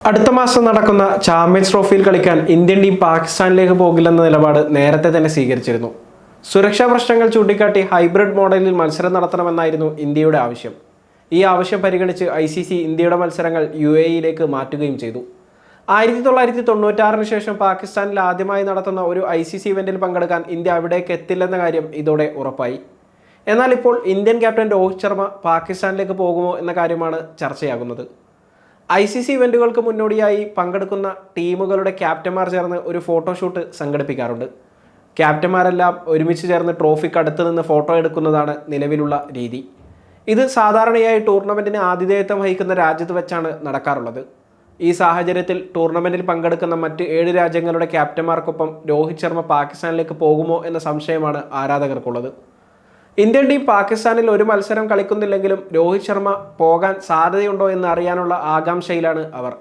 അടുത്ത മാസം നടക്കുന്ന ചാമ്പ്യൻസ് ട്രോഫിയിൽ കളിക്കാൻ ഇന്ത്യൻ ടീം പാകിസ്ഥാനിലേക്ക് പോകില്ലെന്ന നിലപാട് നേരത്തെ തന്നെ സ്വീകരിച്ചിരുന്നു. സുരക്ഷാ പ്രശ്നങ്ങൾ ചൂണ്ടിക്കാട്ടി ഹൈബ്രിഡ് മോഡലിൽ മത്സരം നടത്തണമെന്നായിരുന്നു ഇന്ത്യയുടെ ആവശ്യം. ഈ ആവശ്യം പരിഗണിച്ച് ICC ഇന്ത്യയുടെ മത്സരങ്ങൾ UAE മാറ്റുകയും ചെയ്തു. 1996 ശേഷം പാകിസ്ഥാനിൽ ആദ്യമായി നടത്തുന്ന ഒരു ICC ഇവന്റിൽ പങ്കെടുക്കാൻ ഇന്ത്യ അവിടേക്ക് എത്തില്ലെന്ന കാര്യം ഇതോടെ ഉറപ്പായി. എന്നാൽ ഇപ്പോൾ ഇന്ത്യൻ ക്യാപ്റ്റൻ രോഹിത് ശർമ്മ പാകിസ്ഥാനിലേക്ക് പോകുമോ എന്ന കാര്യമാണ് ചർച്ചയാകുന്നത്. ICC ഇവന്റുകൾക്ക് മുന്നോടിയായി പങ്കെടുക്കുന്ന ടീമുകളുടെ ക്യാപ്റ്റന്മാർ ചേർന്ന് ഒരു ഫോട്ടോഷൂട്ട് സംഘടിപ്പിക്കാറുണ്ട്. ക്യാപ്റ്റന്മാരെല്ലാം ഒരുമിച്ച് ചേർന്ന് ട്രോഫിക്ക് അടുത്ത് നിന്ന് ഫോട്ടോ എടുക്കുന്നതാണ് നിലവിലുള്ള രീതി. ഇത് സാധാരണയായി ടൂർണമെൻറ്റിന് ആതിഥേയത്വം വഹിക്കുന്ന രാജ്യത്ത് വെച്ചാണ് നടക്കാറുള്ളത്. ഈ സാഹചര്യത്തിൽ ടൂർണമെൻറ്റിൽ പങ്കെടുക്കുന്ന മറ്റ് 7 രാജ്യങ്ങളുടെ ക്യാപ്റ്റന്മാർക്കൊപ്പം രോഹിത് ശർമ്മ പാകിസ്ഥാനിലേക്ക് പോകുമോ എന്ന സംശയമാണ് ആരാധകർക്കുള്ളത്. ഇന്ത്യൻ ടീം പാകിസ്ഥാനിൽ ഒരു മത്സരം കളിക്കുന്നില്ലെങ്കിലും രോഹിത് ശർമ്മ പോകാൻ സാധ്യതയുണ്ടോ എന്ന് അറിയാനുള്ള ആകാംക്ഷയിലാണ് അവർ.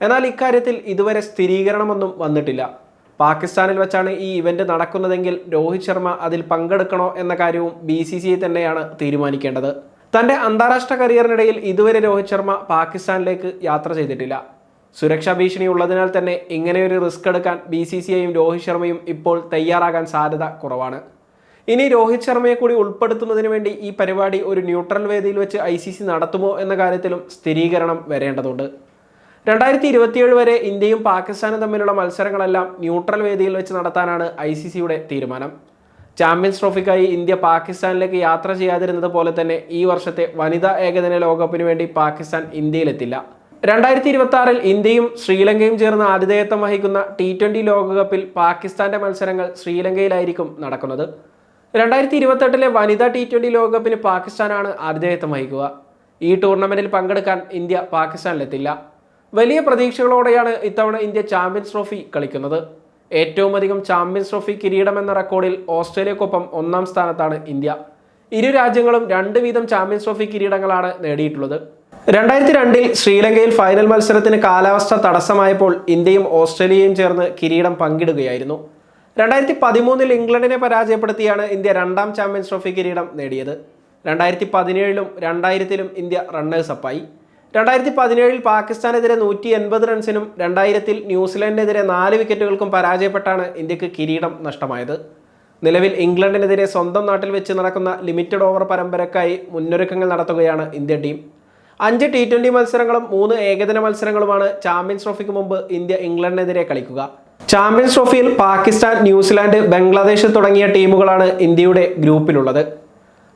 എന്നാൽ ഇക്കാര്യത്തിൽ ഇതുവരെ സ്ഥിരീകരണമൊന്നും വന്നിട്ടില്ല. പാകിസ്ഥാനിൽ വെച്ചാണ് ഈ ഇവന്റ് നടക്കുന്നതെങ്കിൽ രോഹിത് ശർമ്മ അതിൽ പങ്കെടുക്കണോ എന്ന കാര്യവും BCCI തന്നെയാണ് തീരുമാനിക്കേണ്ടത്. തൻ്റെ അന്താരാഷ്ട്ര കരിയറിനിടയിൽ ഇതുവരെ രോഹിത് ശർമ്മ പാകിസ്ഥാനിലേക്ക് യാത്ര ചെയ്തിട്ടില്ല. സുരക്ഷാ ഭീഷണി ഉള്ളതിനാൽ തന്നെ ഇങ്ങനെയൊരു റിസ്ക് എടുക്കാൻ BCCIയും രോഹിത് ശർമ്മയും ഇപ്പോൾ തയ്യാറാകാൻ സാധ്യത കുറവാണ്. ഇനി രോഹിത് ശർമ്മയെ കൂടി ഉൾപ്പെടുത്തുന്നതിന് വേണ്ടി ഈ പരിപാടി ഒരു ന്യൂട്രൽ വേദിയിൽ വെച്ച് ICC നടത്തുമോ എന്ന കാര്യത്തിലും സ്ഥിരീകരണം വരേണ്ടതുണ്ട്. 2027 വരെ ഇന്ത്യയും പാകിസ്ഥാനും തമ്മിലുള്ള മത്സരങ്ങളെല്ലാം ന്യൂട്രൽ വേദിയിൽ വെച്ച് നടത്താനാണ് ICCയുടെ തീരുമാനം. ചാമ്പ്യൻസ് ട്രോഫിക്കായി ഇന്ത്യ പാകിസ്ഥാനിലേക്ക് യാത്ര ചെയ്യാതിരുന്നത് പോലെ തന്നെ ഈ വർഷത്തെ വനിതാ ഏകദിന ലോകകപ്പിന് വേണ്ടി പാകിസ്ഥാൻ ഇന്ത്യയിലെത്തില്ല. 2026 ഇന്ത്യയും ശ്രീലങ്കയും ചേർന്ന് ആതിഥേയത്വം വഹിക്കുന്ന T20 ലോകകപ്പിൽ പാകിസ്ഥാന്റെ മത്സരങ്ങൾ ശ്രീലങ്കയിലായിരിക്കും നടക്കുന്നത്. 2028 വനിതാ T20 ലോകകപ്പിന് പാകിസ്ഥാനാണ് ആതിഥേയത്വം വഹിക്കുക. ഈ ടൂർണമെന്റിൽ പങ്കെടുക്കാൻ ഇന്ത്യ പാകിസ്ഥാനിലെത്തില്ല. വലിയ പ്രതീക്ഷകളോടെയാണ് ഇത്തവണ ഇന്ത്യ ചാമ്പ്യൻസ് ട്രോഫി കളിക്കുന്നത്. ഏറ്റവും അധികം ചാമ്പ്യൻസ് ട്രോഫി കിരീടം എന്ന റെക്കോർഡിൽ ഓസ്ട്രേലിയക്കൊപ്പം 1-ാം സ്ഥാനത്താണ് ഇന്ത്യ. ഇരു രാജ്യങ്ങളും 2 വീതം ചാമ്പ്യൻസ് ട്രോഫി കിരീടങ്ങളാണ് നേടിയിട്ടുള്ളത്. 2002 ശ്രീലങ്കയിൽ ഫൈനൽ മത്സരത്തിന് കാലാവസ്ഥ തടസ്സമായപ്പോൾ ഇന്ത്യയും ഓസ്ട്രേലിയയും ചേർന്ന് കിരീടം പങ്കിടുകയായിരുന്നു. 2013 ഇംഗ്ലണ്ടിനെ പരാജയപ്പെടുത്തിയാണ് ഇന്ത്യ 2-ാം ചാമ്പ്യൻസ് ട്രോഫി കിരീടം നേടിയത്. 2017 2000 ഇന്ത്യ റണ്ണേഴ്സപ്പായി. 2017 പാകിസ്ഥാനെതിരെ 180 റൺസിനും 2000 ന്യൂസിലൻഡിനെതിരെ 4 വിക്കറ്റുകൾക്കും പരാജയപ്പെട്ടാണ് ഇന്ത്യക്ക് കിരീടം നഷ്ടമായത്. നിലവിൽ ഇംഗ്ലണ്ടിനെതിരെ സ്വന്തം നാട്ടിൽ വെച്ച് നടക്കുന്ന ലിമിറ്റഡ് ഓവർ പരമ്പരക്കായി മുന്നൊരുക്കങ്ങൾ നടത്തുകയാണ് ഇന്ത്യൻ ടീം. 5 T20 മത്സരങ്ങളും 3 ഏകദിന മത്സരങ്ങളുമാണ് ചാമ്പ്യൻസ് ട്രോഫിക്ക് മുമ്പ് ഇന്ത്യ ഇംഗ്ലണ്ടിനെതിരെ കളിക്കുക. ചാമ്പ്യൻസ് ട്രോഫിയിൽ പാകിസ്ഥാൻ, ന്യൂസിലാൻഡ്, ബംഗ്ലാദേശ് തുടങ്ങിയ ടീമുകളാണ് ഇന്ത്യയുടെ ഗ്രൂപ്പിലുള്ളത്.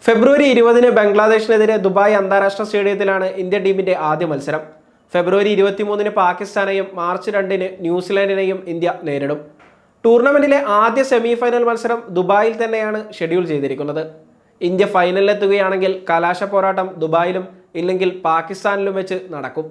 ഫെബ്രുവരി 20 ബംഗ്ലാദേശിനെതിരെ ദുബായ് അന്താരാഷ്ട്ര സ്റ്റേഡിയത്തിലാണ് ഇന്ത്യൻ ടീമിന്റെ ആദ്യ മത്സരം. ഫെബ്രുവരി 23 പാകിസ്ഥാനെയും മാർച്ച് 2 ന്യൂസിലാൻഡിനെയും ഇന്ത്യ നേരിടും. ടൂർണമെന്റിലെ ആദ്യ സെമി ഫൈനൽ മത്സരം ദുബായിൽ തന്നെയാണ് ഷെഡ്യൂൾ ചെയ്തിരിക്കുന്നത്. ഇന്ത്യ ഫൈനലിലെത്തുകയാണെങ്കിൽ കലാശ പോരാട്ടം ദുബായിലും ഇല്ലെങ്കിൽ പാകിസ്ഥാനിലും വെച്ച് നടക്കും.